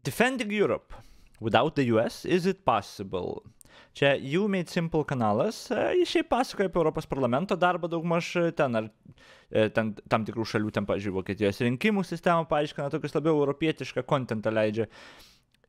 Defending Europe without the US, is it possible? Čia You Made Simple kanalas, jis šiaip pasakoja apie Europos parlamento darbą daugmaž ten, ar ten tam tikrų šalių, ten, pavyzdžiui, Vokietijos rinkimų sistemą paaiškina, tokius labiau europietišką kontentą leidžia.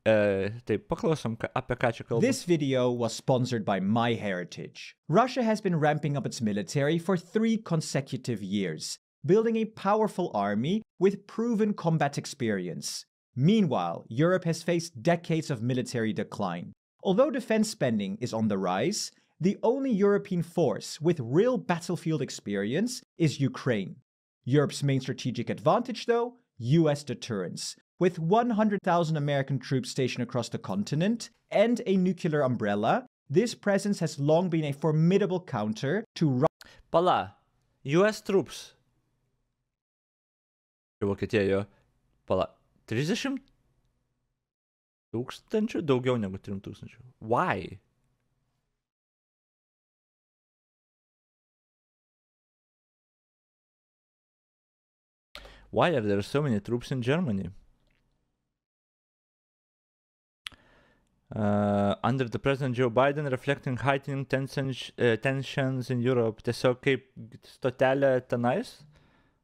Taip, paklausom, apie ką čia kalba. This video was sponsored by MyHeritage. Russia has been ramping up its military for 3 consecutive years, building a powerful army with proven combat experience. Meanwhile, Europe has faced decades of military decline. Although defense spending is on the rise, the only European force with real battlefield experience is Ukraine. Europe's main strategic advantage, though, US deterrence. With 100,000 American troops stationed across the continent and a nuclear umbrella, this presence has long been a formidable counter to Russia. Pala, US troops. Vokietijoje, pala, 30 tūkstančių, daugiau negu 3 tūkstančių. Why? Why are there so many troops in Germany? Under the President Joe Biden, reflecting heightening tensions in Europe. Tiesiog kaip stotelė tenais?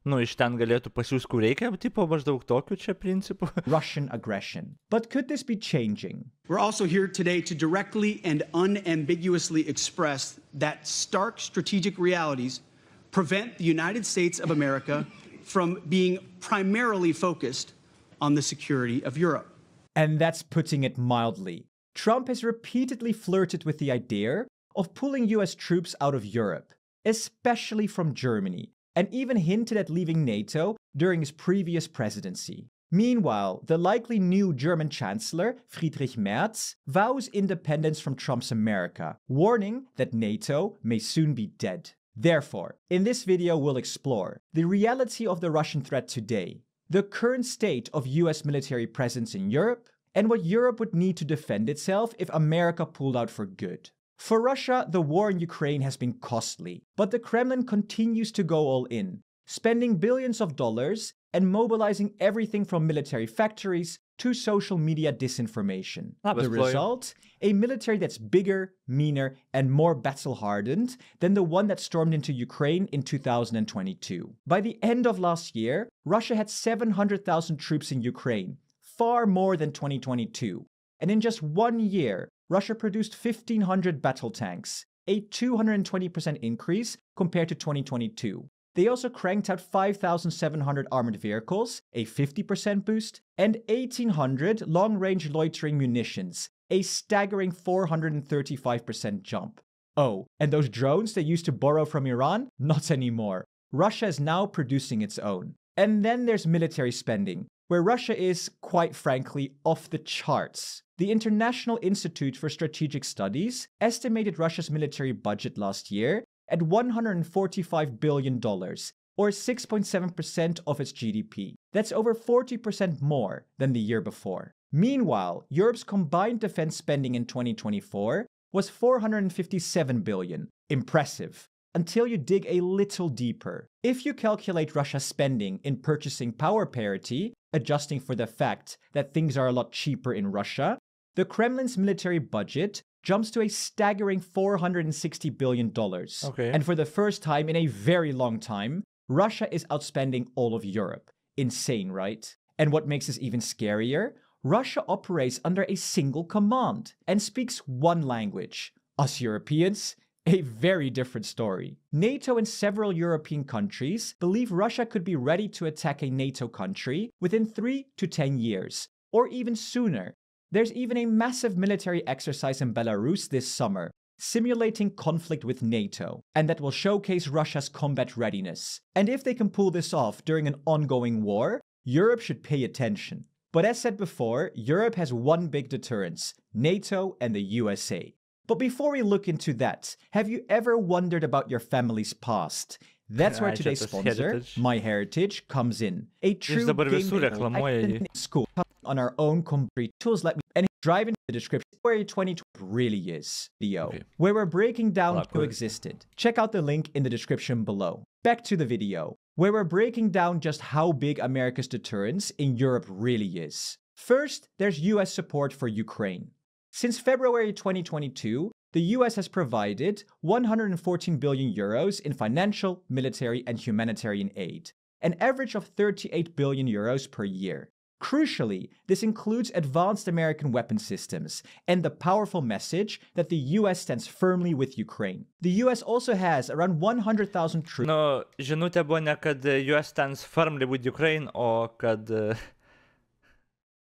Nu, iš ten galėtų pasiūs, kur reikia, tipo maždaug tokiu čia principu. Russian aggression. But could this be changing? We're also here today to directly and unambiguously express that stark strategic realities prevent the United States of America from being primarily focused on the security of Europe. And that's putting it mildly. Trump has repeatedly flirted with the idea of pulling US troops out of Europe, especially from Germany, and even hinted at leaving NATO during his previous presidency. Meanwhile, the likely new German Chancellor, Friedrich Merz, vows independence from Trump's America, warning that NATO may soon be dead. Therefore, in this video we'll explore the reality of the Russian threat today, the current state of US military presence in Europe, and what Europe would need to defend itself if America pulled out for good. For Russia, the war in Ukraine has been costly, but the Kremlin continues to go all in, spending billions of dollars and mobilizing everything from military factories to social media disinformation. The result? A military that's bigger, meaner, and more battle-hardened than the one that stormed into Ukraine in 2022. By the end of last year, Russia had 700,000 troops in Ukraine, far more than 2022. And in just 1 year, Russia produced 1,500 battle tanks, a 220% increase compared to 2022. They also cranked out 5,700 armored vehicles, a 50% boost, and 1,800 long-range loitering munitions, a staggering 435% jump. Oh, and those drones they used to borrow from Iran? Not anymore. Russia is now producing its own. And then there's military spending, where Russia is, quite frankly, off the charts. The International Institute for Strategic Studies estimated Russia's military budget last year at $145 billion, or 6.7% of its GDP. That's over 40% more than the year before. Meanwhile, Europe's combined defense spending in 2024 was $457 billion. Impressive. Until you dig a little deeper. If you calculate Russia's spending in purchasing power parity, adjusting for the fact that things are a lot cheaper in Russia, the Kremlin's military budget jumps to a staggering $460 billion. Okay. And for the first time in a very long time, Russia is outspending all of Europe. Insane, right? And what makes this even scarier? Russia operates under a single command and speaks one language. Us Europeans? A very different story. NATO and several European countries believe Russia could be ready to attack a NATO country within 3 to 10 years, or even sooner. There's even a massive military exercise in Belarus this summer, simulating conflict with NATO, and that will showcase Russia's combat readiness. And if they can pull this off during an ongoing war, Europe should pay attention. But as said before, Europe has one big deterrence: NATO and the USA. But before we look into that, have you ever wondered about your family's past? That's where today's sponsor, MyHeritage, comes in. A true game school on our own complete tools. Let me and drive into the description where 2020 really is. Video where we're breaking down who existed. Check out the link in the description below. Back to the video, where we're breaking down just how big America's deterrence in Europe really is. First, there's US support for Ukraine. Since February 2022, the US has provided 114 billion euros in financial, military, and humanitarian aid, an average of 38 billion euros per year. Crucially, this includes advanced American weapon systems and the powerful message that the US stands firmly with Ukraine. The US also has around 100,000 troops. Nu, žinutė buvo ne kad US stands firmly with Ukraine, o kad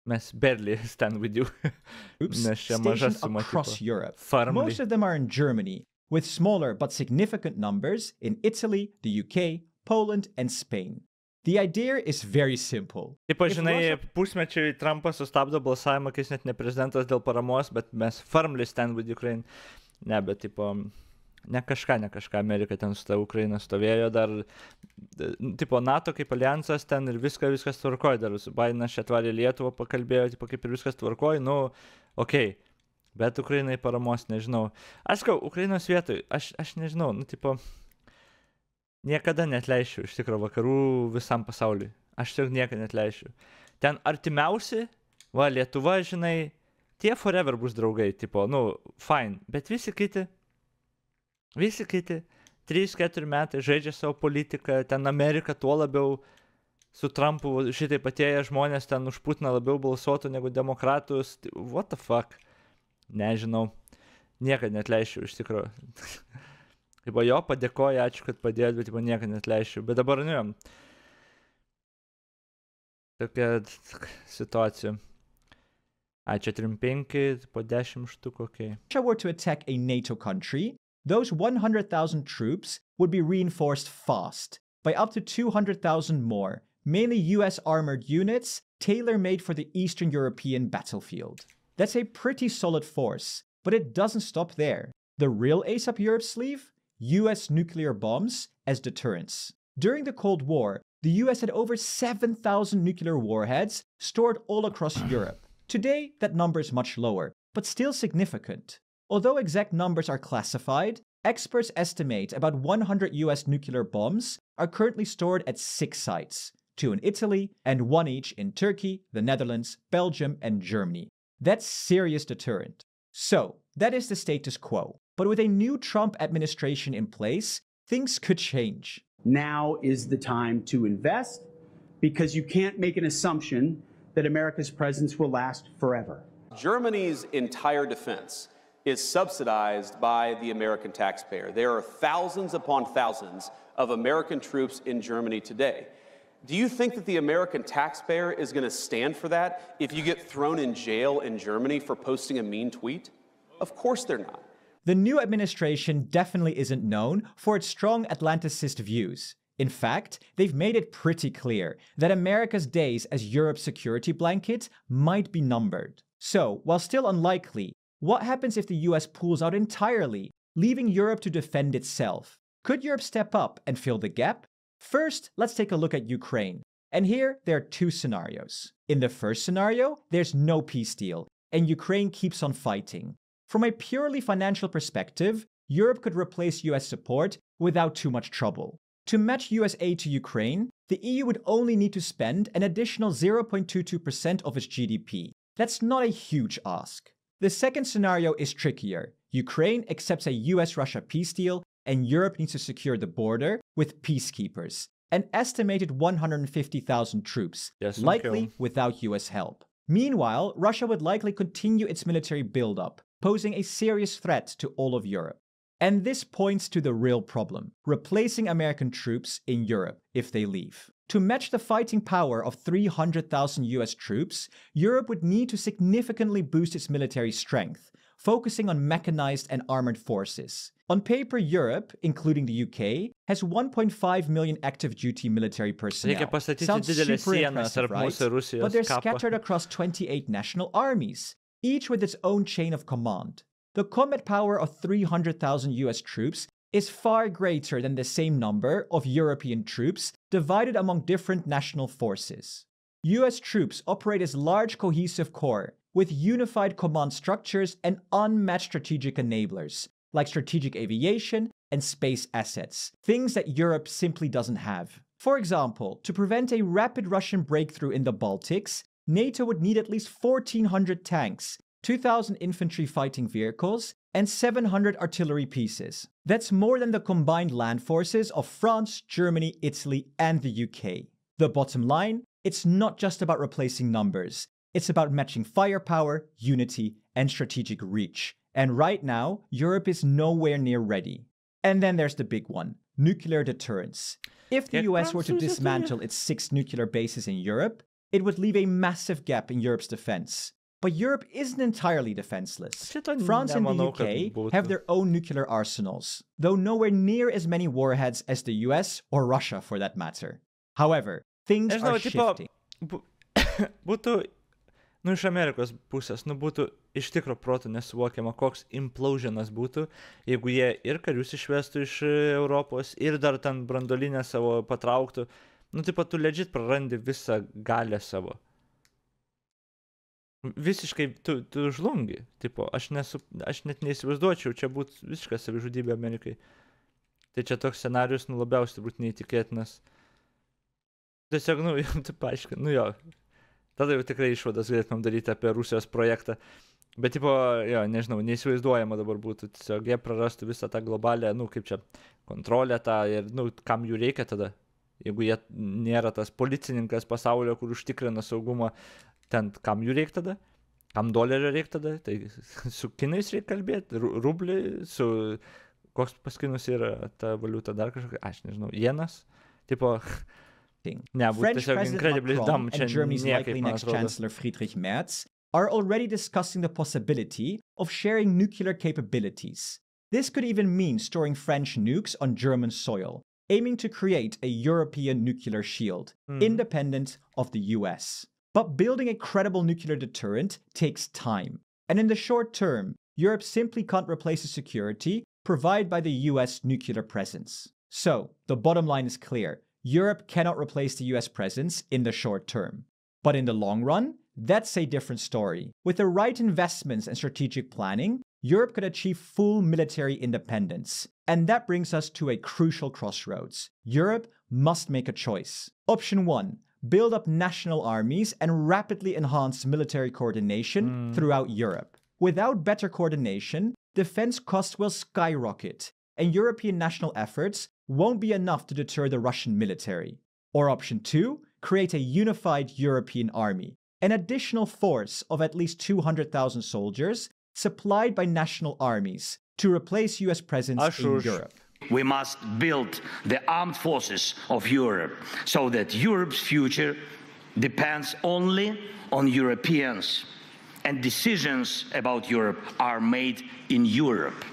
mes barely stand with you. Nes čia maža Stationed suma, across tipo, Europe. firmly. Most of them are in Germany, with smaller but significant numbers in Italy, the UK, Poland, and Spain. The idea is very simple. Tipo, If žinai, Russia- pusmečiui Trumpas sustabdo balsavimą, kai jis net ne prezidentas dėl paramos, bet mes firmly stand with Ukraine. Ne, bet, tipo, ne kažką Amerika ten su ta Ukraina stovėjo, dar, tipo, NATO kaip alijansas ten ir viskas tvarkoja, dar su Bidenas čia atvarė Lietuvą, pakalbėjo, tipo, kaip ir viskas tvarkoja, nu, okei, bet Ukrainai paramos, nežinau. Aš sakau, Ukrainos vietoj, aš nežinau, nu, tipo, niekada netleišiu iš tikro vakarų visam pasauliui. Aš tiesiog niekada netleišiu. Ten artimiausi, va, Lietuva, žinai, tie forever bus draugai, tipo, nu, fine, bet visi kiti, 3-4 metai žaidžia savo politiką, ten Amerika tuo labiau su Trumpu šitai patėję žmonės ten už Putiną labiau balsuotų negu demokratus. What the fuck? Nežinau. Niekada netleišiu iš tikrųjų. Tipo, jo, padėkoja, ačiū, kad padėjot, bet tipo, niekada netleišiu. Bet dabar, nu, tokia situacija. Čia 3-5, po 10 štukų, okei. Russia were to attack a NATO country, those 100,000 troops would be reinforced fast by up to 200,000 more, mainly US armored units tailor-made for the Eastern European battlefield. That's a pretty solid force, but it doesn't stop there. The real ace up Europe's sleeve? US nuclear bombs as deterrence. During the Cold War, the US had over 7,000 nuclear warheads stored all across Europe. Today, that number is much lower, but still significant. Although exact numbers are classified, experts estimate about 100 US nuclear bombs are currently stored at 6 sites, 2 in Italy and 1 each in Turkey, the Netherlands, Belgium, and Germany. That's serious deterrent. So, that is the status quo. But with a new Trump administration in place, things could change. Now is the time to invest because you can't make an assumption that America's presence will last forever. Germany's entire defense is subsidized by the American taxpayer. There are thousands upon thousands of American troops in Germany today. Do you think that the American taxpayer is going to stand for that if you get thrown in jail in Germany for posting a mean tweet? Of course they're not. The new administration definitely isn't known for its strong Atlanticist views. In fact, they've made it pretty clear that America's days as Europe's security blanket might be numbered. So, while still unlikely, what happens if the US pulls out entirely, leaving Europe to defend itself? Could Europe step up and fill the gap? First, let's take a look at Ukraine. And here, there are 2 scenarios. In the first scenario, there's no peace deal, and Ukraine keeps on fighting. From a purely financial perspective, Europe could replace US support without too much trouble. To match US aid to Ukraine, the EU would only need to spend an additional 0.22% of its GDP. That's not a huge ask. The second scenario is trickier. Ukraine accepts a US-Russia peace deal, and Europe needs to secure the border with peacekeepers, an estimated 150,000 troops, likely without US help. Meanwhile, Russia would likely continue its military buildup, posing a serious threat to all of Europe. And this points to the real problem: replacing American troops in Europe if they leave. To match the fighting power of 300,000 US troops, Europe would need to significantly boost its military strength, focusing on mechanized and armored forces. On paper, Europe, including the UK, has 1.5 million active duty military personnel. Sounds super impressive, right? But they're scattered across 28 national armies, each with its own chain of command. The combat power of 300,000 US troops is far greater than the same number of European troops divided among different national forces. US troops operate as large cohesive corps with unified command structures and unmatched strategic enablers, like strategic aviation and space assets, things that Europe simply doesn't have. For example, to prevent a rapid Russian breakthrough in the Baltics, NATO would need at least 1,400 tanks, 2,000 infantry fighting vehicles, and 700 artillery pieces. That's more than the combined land forces of France, Germany, Italy, and the UK. The bottom line, it's not just about replacing numbers. It's about matching firepower, unity, and strategic reach. And right now, Europe is nowhere near ready. And then there's the big one, nuclear deterrence. If the US were to dismantle its 6 nuclear bases in Europe, it would leave a massive gap in Europe's defense. But Europe isn't entirely defenseless. France and the UK have their own nuclear arsenals, though nowhere near as many warheads as the US or Russia for that matter. However, things are shifting. Būtų, iš Amerikos pusės, būtų iš tikro proto nesuvokiama, koks implosionas būtų, jeigu jie ir karius išvestų iš Europos, ir dar ten branduolinę savo patrauktų. Tu legit prarandi visą galę savo. Visiškai tu žlungi. Aš net neįsivaizduočiau, čia būtų visiškai savižudybė Amerikai. Tai čia toks scenarius, labiausiai turbūt neįtikėtinas. Tiesiog, tu paaiškin, jo. Tada jau tikrai išvadas galėtumėm daryti apie Rusijos projektą. Bet, nežinau, neįsivaizduojama dabar būtų. Tiesiog jie prarastų visą tą globalę, kaip čia, kontrolę tą ir, kam jų reikia tada. Jeigu jie nėra tas policininkas pasaulio, kur užtikrina saugumą, ten kam jų reikia tada? Kam dolerio reikia tada? Tai su kinais reikia kalbėti, rublį, su koks paskinus yra ta valiuta dar kažkokia, aš nežinau, jenas, French President Macron and Germany's likely next Chancellor Friedrich Merz are already discussing the possibility of sharing nuclear capabilities. This could even mean storing French nukes on German soil, aiming to create a European nuclear shield, independent of the US. But building a credible nuclear deterrent takes time. And in the short term, Europe simply can't replace the security provided by the US nuclear presence. So, the bottom line is clear. Europe cannot replace the US presence in the short term. But in the long run, that's a different story. With the right investments and strategic planning, Europe could achieve full military independence. And that brings us to a crucial crossroads. Europe must make a choice. Option 1. Build up national armies and rapidly enhance military coordination throughout Europe. Without better coordination, defense costs will skyrocket, and European national efforts won't be enough to deter the Russian military. Or option 2, create a unified European army, an additional force of at least 200,000 soldiers supplied by national armies to replace US presence in Europe. We must build the armed forces of Europe so that Europe's future depends only on Europeans, and decisions about Europe are made in Europe.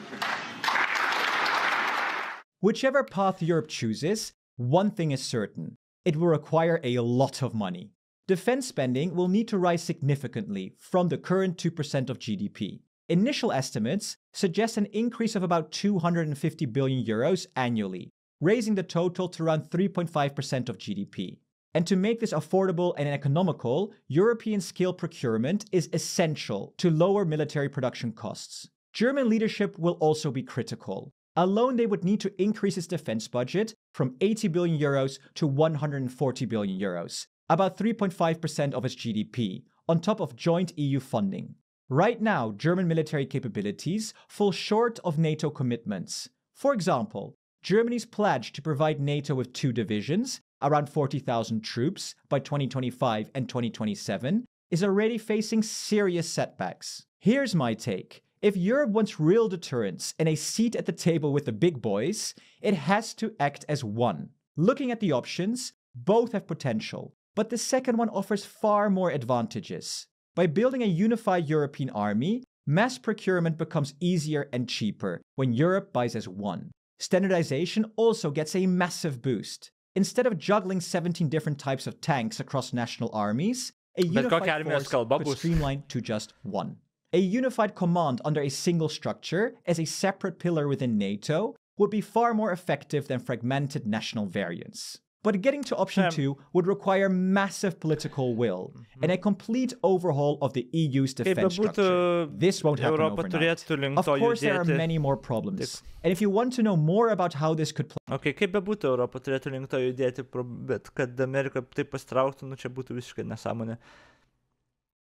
Whichever path Europe chooses, one thing is certain. It will require a lot of money. Defense spending will need to rise significantly from the current 2% of GDP. Initial estimates suggest an increase of about 250 billion euros annually, raising the total to around 3.5% of GDP. And to make this affordable and economical, European scale procurement is essential to lower military production costs. German leadership will also be critical. Alone, they would need to increase its defense budget from 80 billion euros to 140 billion euros, about 3.5% of its GDP, on top of joint EU funding. Right now, German military capabilities fall short of NATO commitments. For example, Germany's pledge to provide NATO with 2 divisions, around 40,000 troops, by 2025 and 2027, is already facing serious setbacks. Here's my take. If Europe wants real deterrence and a seat at the table with the big boys, it has to act as one. Looking at the options, both have potential, but the second one offers far more advantages. By building a unified European army, mass procurement becomes easier and cheaper when Europe buys as one. Standardization also gets a massive boost. Instead of juggling 17 different types of tanks across national armies, a unified force could streamline to just one. A unified command under a single structure as a separate pillar within NATO would be far more effective than fragmented national variants. But getting to option 2 would require massive political will and a complete overhaul of the EU's defense structure. This won't happen overnight. Of course, there are many more problems. And if you want to know more about how this could play... Okay, kaip bebūtų, Europa turėtų link to judėti, bet kad Amerika taip pasitrauktų, čia būtų visiškai nesąmonė.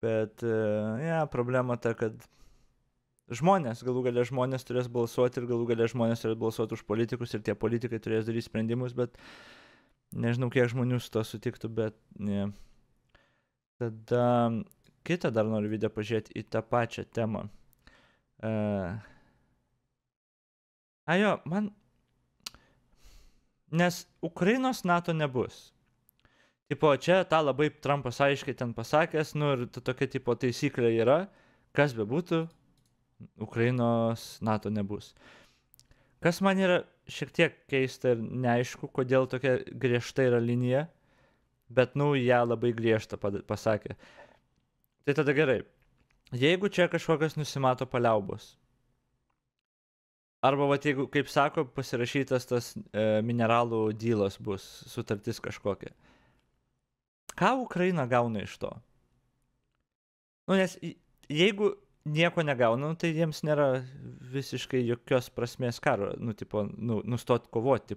Bet, problema ta, kad galų galia žmonės turės balsuoti ir galų galia žmonės turės balsuoti už politikus ir tie politikai turės daryti sprendimus, bet nežinau, kiek žmonių su to sutiktų, bet ne. Tada kitą dar noriu video pažiūrėti į tą pačią temą. Nes Ukrainos NATO nebus. Tipo, čia tą labai Trumpas aiškiai ten pasakęs, ir tokia tipo taisyklė yra, kas bebūtų, Ukrainos NATO nebus. Kas man yra šiek tiek keista ir neaišku, kodėl tokia griežta yra linija, bet, ją labai griežtą pasakė. Tai tada gerai. Jeigu čia kažkokios nusimato paliaubos, arba, jeigu, kaip sako, pasirašytas tas mineralų dylas bus, sutartis kažkokia, ką Ukraina gauna iš to? Nes jeigu nieko negauna, tai jiems nėra visiškai jokios prasmės karo, nustot kovoti,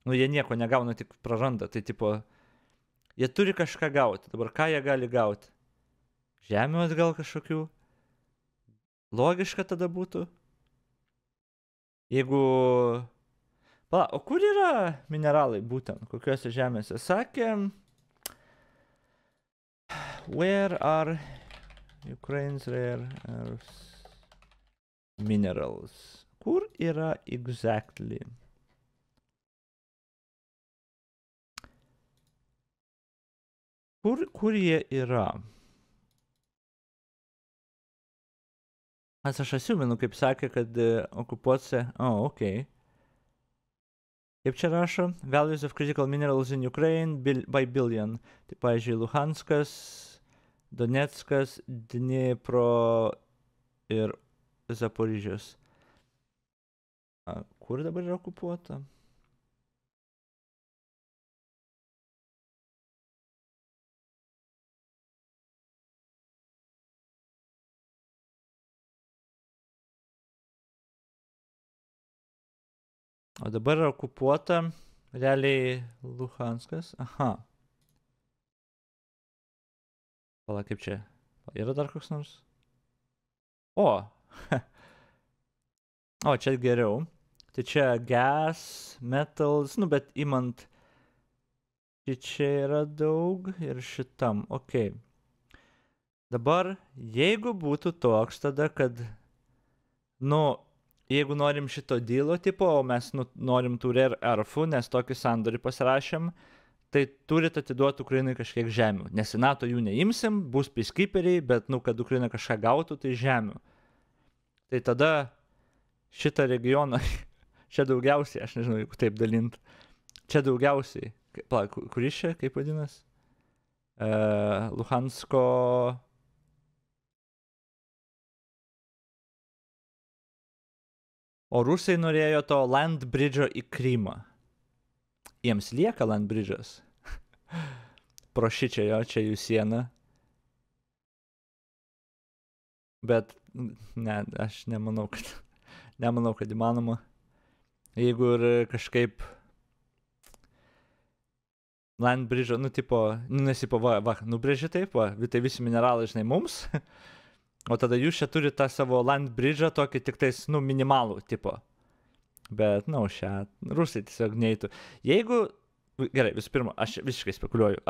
jie nieko negauna, tik praranda, tai, jie turi kažką gauti. Dabar ką jie gali gauti? Žemių atgal kažkokių? Logiška tada būtų? Jeigu... o kur yra mineralai būtent? Kokiuose žemėse? Sakė... Where are Ukraine's rare earths minerals? Kur yra exactly? Kur jie yra? Aš atsimenu, kaip sakė, kad okupuose... okei. Kaip čia rašo? Values of critical minerals in Ukraine by billion. Tai, pavyzdžiui, Luhanskas, Doneckas, Dnipro ir Zaporižius. Kur dabar yra okupuota? O dabar yra okupuota realiai Luhanskas. Aha. Pala, kaip čia? Yra dar koks nors? O! O, čia geriau. Tai čia gas, metals, bet imant... Čia yra daug ir šitam. Ok. Dabar, jeigu būtų toks tada, kad... jeigu norim šito dylo tipo, o mes norim tų rare earthų, nes tokį sandorį pasirašėm, tai turit atiduoti Ukrainai kažkiek žemių. Nes į NATO jų neimsim, bus peacekeeperiai, bet, kad Ukraina kažką gautų, tai žemių. Tai tada šitą regioną, čia daugiausiai, aš nežinau, jeigu taip dalint, čia daugiausiai, kuris čia, kaip vadinas? Luhansko... O rusai norėjo to land bridge'o į Krymą. Jiems lieka land bridge'as. Pro šičia jo, čia jų siena. Bet, ne, aš nemanau, kad įmanoma. Jeigu ir kažkaip land bridge'o, nubrėži taip, tai visi mineralai, žinai, mums. O tada jūs čia turite tą savo land bridge'ą tokį tik tais, minimalų tipo. Bet, šią rusai tiesiog neįtų. Jeigu, gerai, visų pirma, aš visiškai spekuliuoju.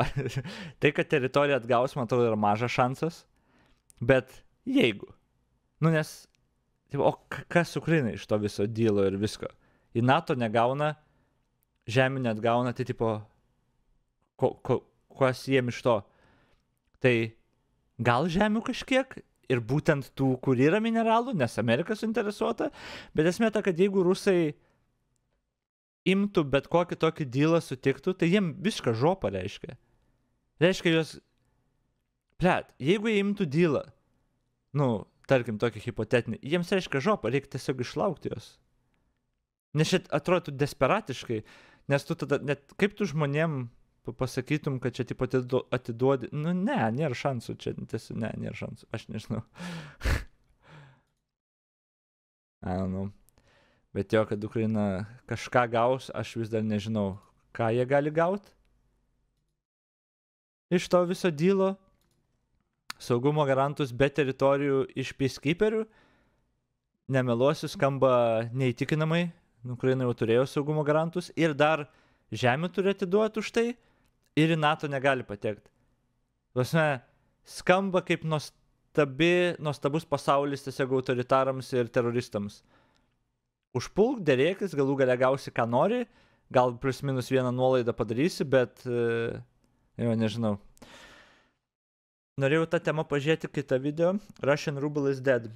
Tai, kad teritoriją atgaus, man atrodo, yra mažas šansas. Bet jeigu. Nes, o kas Ukrainai iš to viso dylo ir visko? Į NATO negauna, žemių neatgauna, tai tipo, kas jiem iš to? Tai gal žemių kažkiek? Ir būtent tų, kur yra mineralų, nes Amerika suinteresuota, bet esmė ta, kad jeigu rusai imtų bet kokį tokį dylą sutiktų, tai jiem viską žopą reiškia. Reiškia jos, jeigu jie imtų dylą, tarkim tokį hipotetinį, jiems reiškia žopą, reikia tiesiog išlaukti jos. Nes šit atrodo desperatiškai, nes tu tada, net kaip tu žmonėm pasakytum, kad čia tipo atiduodi, nėra šansų, čia tiesiog, nėra šansų, aš nežinau. I don't know. Bet jo, kad Ukraina kažką gaus, aš vis dar nežinau, ką jie gali gauti iš to viso dylo. saugumo garantus be teritorijų iš peacekeeperių. Nemeluosiu, skamba neįtikinamai. Ukraina jau turėjo saugumo garantus ir dar žemę turi atiduoti už tai ir į NATO negali patekti. Prasme, skamba kaip nuostabus pasaulis tiesiog autoritarams ir teroristams. Užpulk, derėkis, galų gale gausi, ką nori, gal plus minus vieną nuolaidą padarysi, bet jau nežinau. Norėjau tą temą pažiūrėti kitą video. Russian ruble is dead.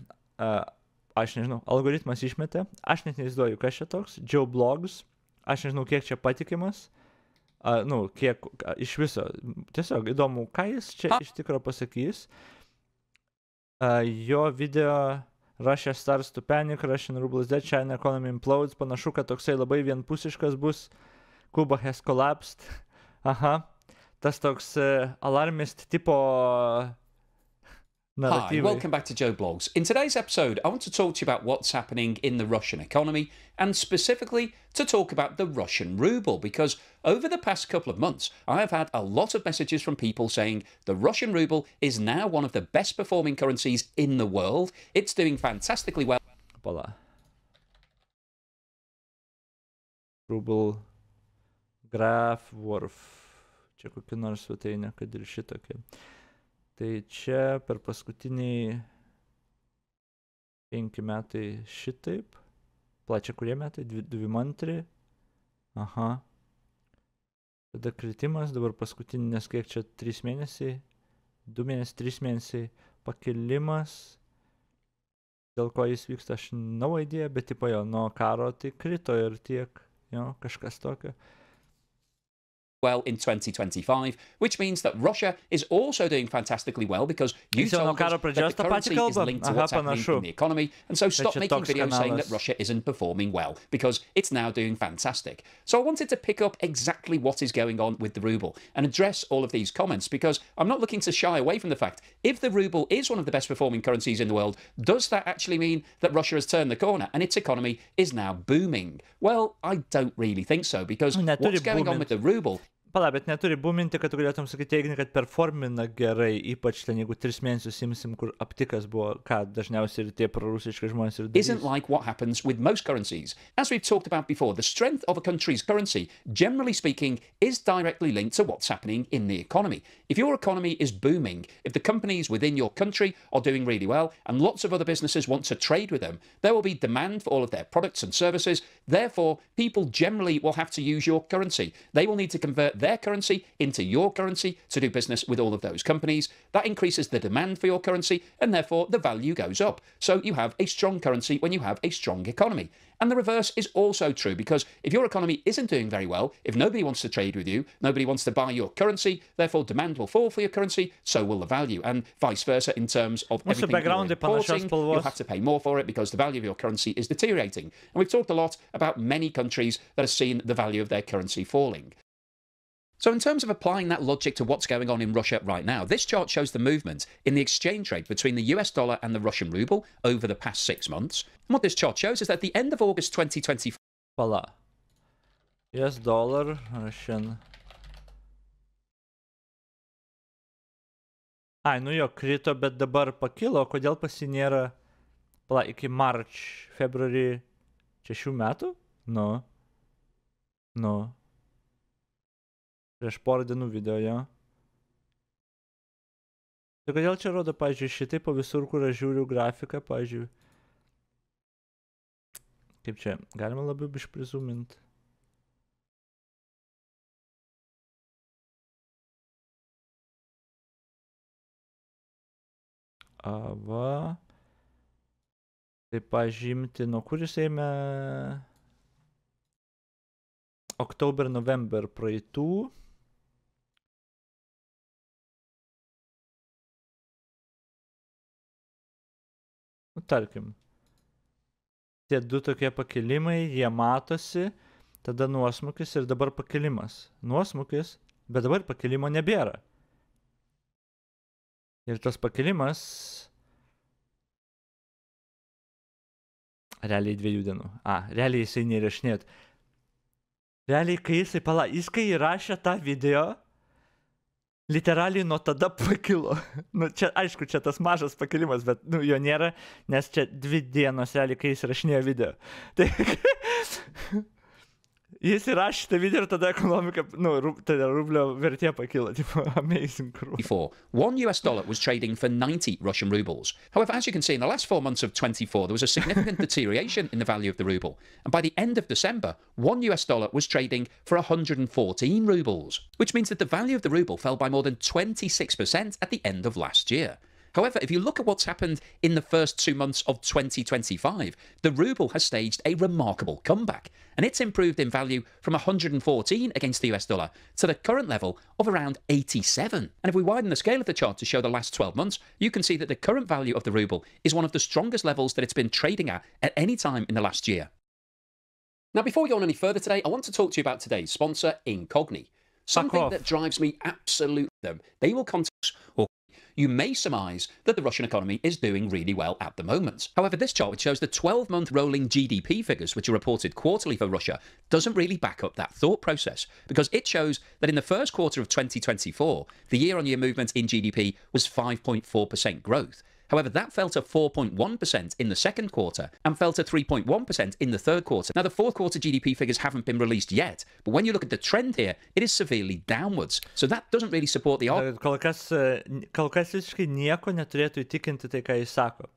Aš nežinau, algoritmas išmetė. Aš net neįsivaizduoju, kas čia toks. Joe Blogs. Aš nežinau, kiek čia patikimas. Kiek iš viso. Tiesiog įdomu, ką jis čia iš tikro pasakys. Jo video Russia starts to panic, Russian ruble is dead, China economy implodes. Panašu, kad toksai labai vienpusiškas bus. Cuba has collapsed. Aha. Tas toks alarmist tipo Hi, welcome back to Joe Blogs. In today's episode, I want to talk to you about what's happening in the Russian economy and specifically to talk about the Russian ruble, because over the past couple of months, I have had a lot of messages from people saying the Russian ruble is now one of the best performing currencies in the world. It's doing fantastically well. Ruble graph worth. Čia kokia nors svetainė, kad ir šitokia. Tai čia per paskutiniai 5 metai šitaip. Plačia kurie metai? 22. Aha. Tada kritimas, dabar paskutinis, kiek čia 3 mėnesiai, 2 mėnesiai, 3 mėnesiai pakilimas. Dėl ko jis vyksta, aš navo idėja, bet tipo jo, nuo karo tai krito ir tiek, jo, kažkas tokio. Well in 2025, which means that Russia is also doing fantastically well because you told us that the currency is linked to what's happening in the economy, and so stop making videos saying that Russia isn't performing well because it's now doing fantastic. So I wanted to pick up exactly what is going on with the ruble and address all of these comments because I'm not looking to shy away from the fact if the ruble is one of the best performing currencies in the world, does that actually mean that Russia has turned the corner and its economy is now booming? Well, I don't really think so because what's going on with the ruble. Pala, bet neturi buminti, kad tu galėtum sakyti teiginį, kad performina gerai, ypač ten, jeigu 3 mėnesius imsim, kur aptikas buvo, ką dažniausiai ir tie prorusiški žmonės ir darys. Isn't like what happens with most currencies. As we've talked about before, the strength of a country's currency, generally speaking, is directly linked to what's happening in the economy. If your economy is booming, if the companies within your country are doing really well, and lots of other businesses want to trade with them, there will be demand for all of their products and services. Therefore, people generally will have to use your currency. They will need to convert their currency into your currency to do business with all of those companies. That increases the demand for your currency and therefore the value goes up. So you have a strong currency when you have a strong economy. And the reverse is also true because if your economy isn't doing very well, if nobody wants to trade with you, nobody wants to buy your currency, therefore demand will fall for your currency, so will the value, and vice versa in terms of everything you're importing, you'll have to pay more for it because the value of your currency is deteriorating. And we've talked a lot about many countries that have seen the value of their currency falling. So in terms of applying that logic to what's going on in Russia right now, this chart shows the movement in the exchange rate between the US dollar and the Russian ruble over the past 6 months. And what this chart shows is that at the end of August 2024... Pala. US dollar, Russian... Ai, nu jo, krito, bet dabar pakilo. Kodėl pas jį nėra... Pala, iki March, February 6 metų? Nu. Prieš porą dienų video, jo. Tai kodėl čia rodo, pavyzdžiui, šitai po visur, kur aš žiūriu grafiką, pavyzdžiui. Kaip čia, galima labiau išprizuminti. Va. Tai pažymti, nuo kur jis ėmė Oktober, November praeitų. Tarkim, tie du tokie pakilimai, jie matosi, tada nuosmukis ir dabar pakilimas. Nuosmukis, bet dabar pakilimo nebėra. Ir tas pakilimas realiai 2 dienų. Realiai jisai neįrašinėt. Realiai, kai jisai kai įrašė tą video, Literaliai nuo tada pakilo. Nu, čia, aišku, čia tas mažas pakilimas, bet nu, jo nėra, nes čia 2 dienos realiai, kai jis rašinėjo video. Tai jis įrašė tą video ir tada ekonomika, nu, tada rublio vertė pakilo. Tipo, amazing. $1 US was trading for 90 Russian rubles. However, as you can see, in the last 4 months of 24, there was a significant deterioration in the value of the ruble. And by the end of December, $1 US was trading for 114 rubles, which means that the value of the ruble fell by more than 26% at the end of last year. However, if you look at what's happened in the first 2 months of 2025, the ruble has staged a remarkable comeback, and it's improved in value from 114 against the US dollar to the current level of around 87. And if we widen the scale of the chart to show the last 12 months, you can see that the current value of the ruble is one of the strongest levels that it's been trading at any time in the last year. Now, before we go on any further today, I want to talk to you about today's sponsor, Incogni. Something that drives me absolutely. They will contact or you may surmise that the Russian economy is doing really well at the moment. However, this chart, which shows the 12-month rolling GDP figures, which are reported quarterly for Russia, doesn't really back up that thought process, because it shows that in the first quarter of 2024, the year-on-year movement in GDP was 5.4% growth. However, that fell to 4.1% in the second quarter and fell to 3.1% in the third quarter. Now, the fourth quarter GDP figures haven't been released yet, but when you look at the trend here, it is severely downwards. So that doesn't really support the argument. Kol kas visiškai nieko neturėtų įtikinti tai, ką jis sako.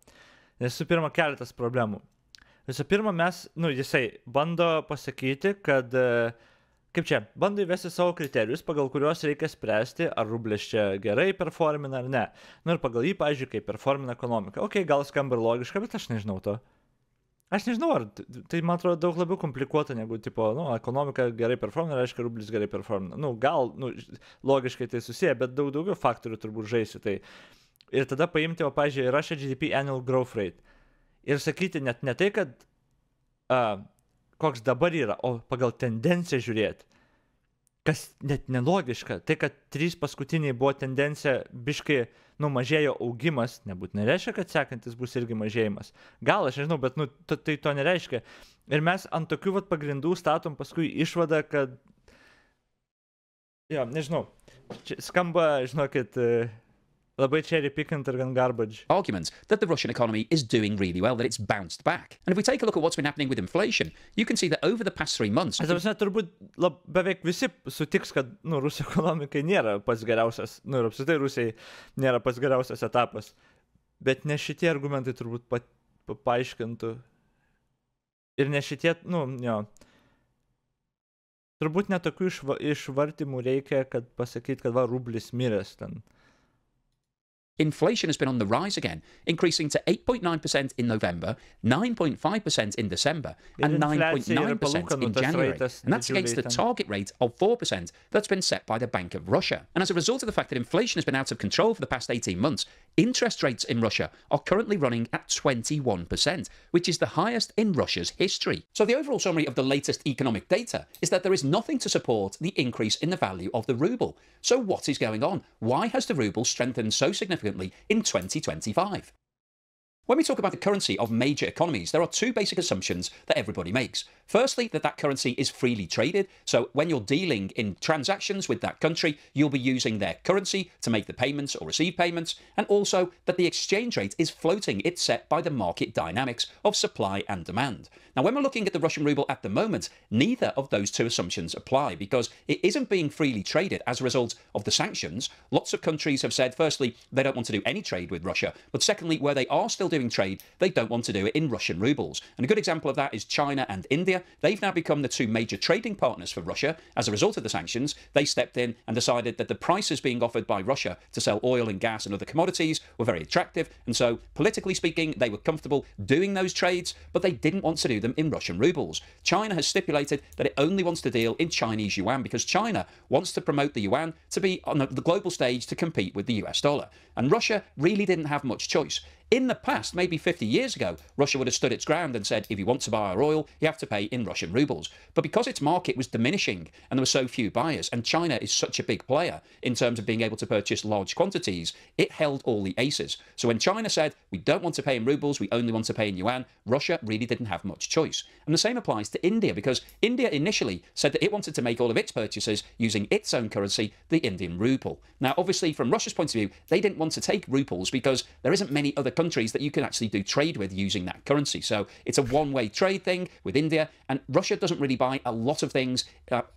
Nes visų pirma, keletas problemų. Visų pirma, jisai bando pasakyti, kad kaip čia, bando įvesti savo kriterijus, pagal kuriuos reikia spręsti, ar rublis čia gerai performina ar ne. Nu ir pagal jį, pavyzdžiui, kaip performina ekonomika. Ok, gal skamba ir logiška, bet aš nežinau to. Aš nežinau, ar tai, man atrodo, daug labiau komplikuota negu, tipo, nu, ekonomika gerai performina, reiškia, rublis gerai performina. Nu, gal, nu, logiškai tai susiję, bet daugiau faktorių turbūt žaisi. Tai. Ir tada paimti, o, pavyzdžiui, Russia GDP annual growth rate. Ir sakyti net ne tai, kad koks dabar yra, o pagal tendenciją žiūrėti. Kas net nelogiška. Tai, kad 3 paskutiniai buvo tendencija biškai mažėjo augimas, nebūtinai reiškia, kad sekantis bus irgi mažėjimas. Gal, aš nežinau, bet tai to nereiškia. Ir mes ant tokių pagrindų statom paskui išvadą, kad jo, nežinau, čia skamba, žinokit, labai cherry pickant and garbage. Arguments that the Russian economy is doing really well, that it's bounced back. And if we take a look at what's been happening with inflation, you can see that over the past 3 months... Turbūt beveik visi sutiks, kad Rusijos ekonomikai nėra pats geriausias, ir apskritai Rusijai nėra pats geriausias etapas. Bet ne šitie argumentai turbūt paaiškintų. Ir ne šitie, jo. Turbūt netokių išvartymų reikia, kad pasakyti, kad rublis miręs ten. Inflation has been on the rise again, increasing to 8.9% in November, 9.5% in December, and 9.9% in January. And that's against the target rate of 4% that's been set by the Bank of Russia. And as a result of the fact that inflation has been out of control for the past 18 months, interest rates in Russia are currently running at 21%, which is the highest in Russia's history. So the overall summary of the latest economic data is that there is nothing to support the increase in the value of the ruble. So what is going on? Why has the ruble strengthened so significantly in 2025? When we talk about the currency of major economies, there are 2 basic assumptions that everybody makes. Firstly, that currency is freely traded. So when you're dealing in transactions with that country, you'll be using their currency to make the payments or receive payments. And also that the exchange rate is floating. It's set by the market dynamics of supply and demand. Now, when we're looking at the Russian ruble at the moment, neither of those 2 assumptions apply, because it isn't being freely traded as a result of the sanctions. Lots of countries have said, firstly, they don't want to do any trade with Russia. But secondly, where they are still doing trade, they don't want to do it in Russian rubles. And a good example of that is China and India. They've now become the 2 major trading partners for Russia. As a result of the sanctions, they stepped in and decided that the prices being offered by Russia to sell oil and gas and other commodities were very attractive. And so, politically speaking, they were comfortable doing those trades, but they didn't want to do them in Russian rubles. China has stipulated that it only wants to deal in Chinese yuan because China wants to promote the yuan to be on the global stage to compete with the US dollar. And Russia really didn't have much choice. In the past, maybe 50 years ago, Russia would have stood its ground and said, if you want to buy our oil, you have to pay in Russian rubles. But because its market was diminishing and there were so few buyers, and China is such a big player in terms of being able to purchase large quantities, it held all the aces. So when China said, we don't want to pay in rubles, we only want to pay in yuan, Russia really didn't have much choice. And the same applies to India, because India initially said that it wanted to make all of its purchases using its own currency, the Indian ruble. Now, obviously, from Russia's point of view, they didn't want to take ruples because there isn't many other countries that you can actually do trade with using that currency. So it's a one-way trade thing with India, and Russia doesn't really buy a lot of things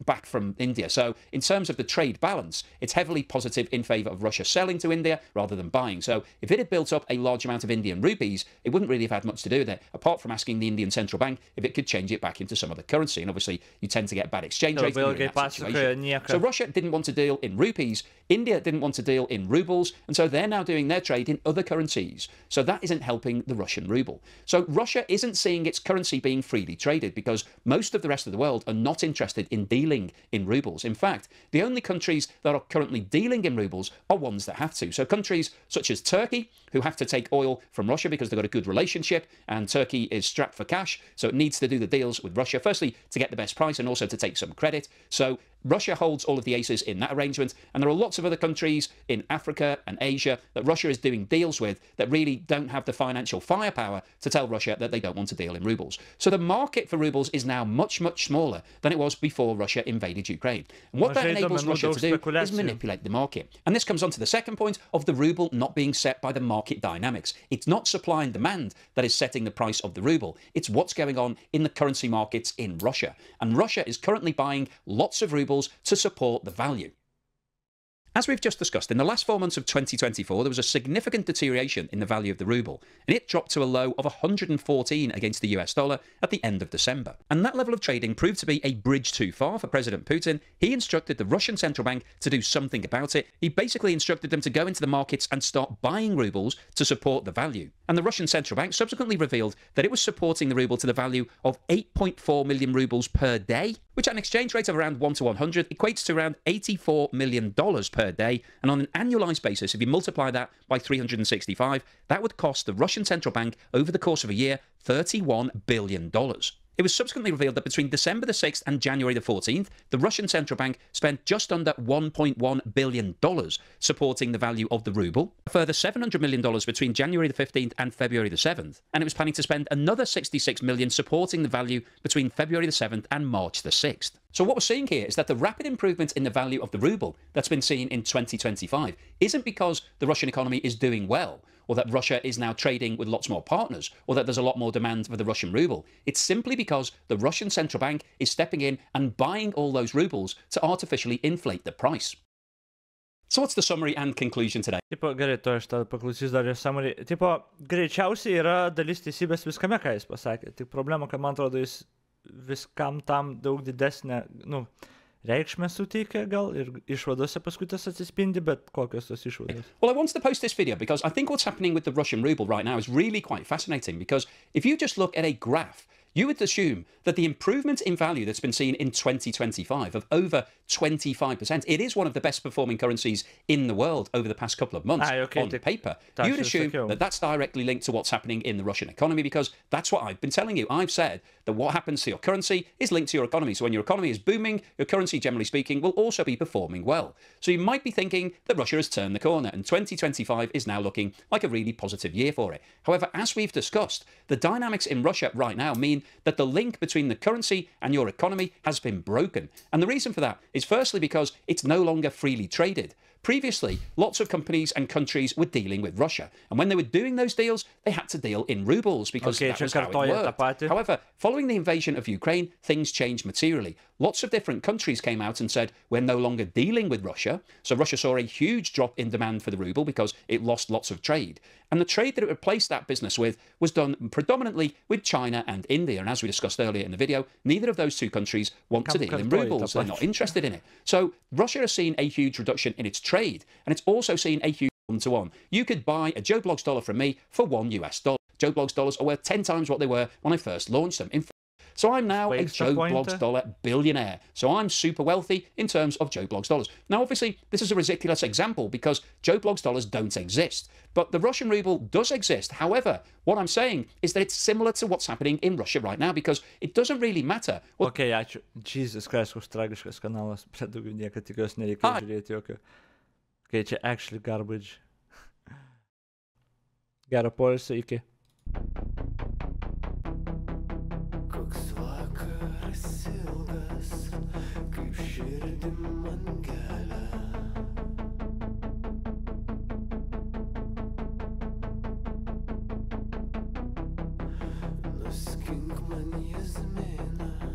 back from India. So in terms of the trade balance, it's heavily positive in favour of Russia selling to India rather than buying. So if it had built up a large amount of Indian rupees, it wouldn't really have had much to do with it, apart from asking the Indian central bank if it could change it back into some other currency. And obviously, you tend to get bad exchange rates in that situation. So Russia didn't want to deal in rupees, India didn't want to deal in rubles, and so they're now doing their trade in other currencies. So that isn't helping the Russian ruble. So Russia isn't seeing its currency being freely traded because most of the rest of the world are not interested in dealing in rubles. In fact, the only countries that are currently dealing in rubles are ones that have to. So countries such as Turkey, who have to take oil from Russia because they've got a good relationship, and Turkey is strapped for cash, so it needs to do the deals with Russia, firstly to get the best price and also to take some credit. So Russia holds all of the aces in that arrangement, and there are lots of other countries in Africa and Asia that Russia is doing deals with that really don't have the financial firepower to tell Russia that they don't want to deal in rubles. So the market for rubles is now much, much smaller than it was before Russia invaded Ukraine. And what that enables Russia to do is manipulate the market. And this comes on to the second point of the ruble not being set by the market dynamics. It's not supply and demand that is setting the price of the ruble. It's what's going on in the currency markets in Russia. And Russia is currently buying lots of rubles to support the value. As we've just discussed, in the last 4 months of 2024, there was a significant deterioration in the value of the ruble, and it dropped to a low of 114 against the US dollar at the end of December. And that level of trading proved to be a bridge too far for President Putin. He instructed the Russian central bank to do something about it. He basically instructed them to go into the markets and start buying rubles to support the value. And the Russian central bank subsequently revealed that it was supporting the ruble to the value of 8.4 million rubles per day, which at an exchange rate of around 1 to 100 equates to around $84 million per day. And on an annualized basis, if you multiply that by 365, that would cost the Russian central bank over the course of a year $31 billion. It was subsequently revealed that between December the 6th and January the 14th, the Russian central bank spent just under $1.1 billion supporting the value of the ruble, a further $700 million between January the 15th and February the 7th, and it was planning to spend another $66 million supporting the value between February the 7th and March the 6th. So what we're seeing here is that the rapid improvement in the value of the ruble that's been seen in 2025 isn't because the Russian economy is doing well, or that Russia is now trading with lots more partners, or that there's a lot more demand for the Russian ruble. It's simply because the Russian central bank is stepping in and buying all those rubles to artificially inflate the price. So what's the summary and conclusion today? Tipo, gerai, to aš tada paklausysiu dar ir summary. Tipo, greičiausiai yra dalis teisybės viskame, ką jis pasakė. Tik problema, kad man atrodo, jis viskam tam daug didesnę, reikšmę suteikia gal ir išvadose paskui tas atsispindi, bet kokios tos išvados? Well, I wanted to post this video because I think what's happening with the Russian ruble right now is really quite fascinating, because if you just look at a graph, you would assume that the improvement in value that's been seen in 2025 of over 25%, it is one of the best performing currencies in the world over the past couple of months on paper. You would assume that that's directly linked to what's happening in the Russian economy, because that's what I've been telling you. I've said that what happens to your currency is linked to your economy. So when your economy is booming, your currency, generally speaking, will also be performing well. So you might be thinking that Russia has turned the corner, and 2025 is now looking like a really positive year for it. However, as we've discussed, the dynamics in Russia right now mean that the link between the currency and your economy has been broken. And the reason for that is firstly because it's no longer freely traded. Previously, lots of companies and countries were dealing with Russia, and when they were doing those deals, they had to deal in rubles because that was how it worked. However, following the invasion of Ukraine, things changed materially. Lots of different countries came out and said, we're no longer dealing with Russia. So Russia saw a huge drop in demand for the ruble because it lost lots of trade. And the trade that it replaced that business with was done predominantly with China and India. And as we discussed earlier in the video, neither of those two countries want to deal in rubles. They're not interested in it. So Russia has seen a huge reduction in its trade, and it's also seen a huge one-to-one. You could buy a Joe Bloggs dollar from me for $1 US. Joe Bloggs dollars are worth 10 times what they were when I first launched them. So I'm now a Wait, Joe Bloggs dollar billionaire. So I'm super wealthy in terms of Joe Bloggs dollars. Now, obviously, this is a ridiculous example because Joe Bloggs dollars don't exist. But the Russian ruble does exist. However, what I'm saying is that it's similar to what's happening in Russia right now because it doesn't really matter. Well, Okay, ačiū. Jesus Christ, koks tragiškas kanalas. Prie daugiau niekad tikiuosi nereikia žiūrėti jokio. Okay, čia actually garbage. Gero poilsio, iki. Koks vakaras ilgas, kaip širdim man gelia. Nuskink man jazminą,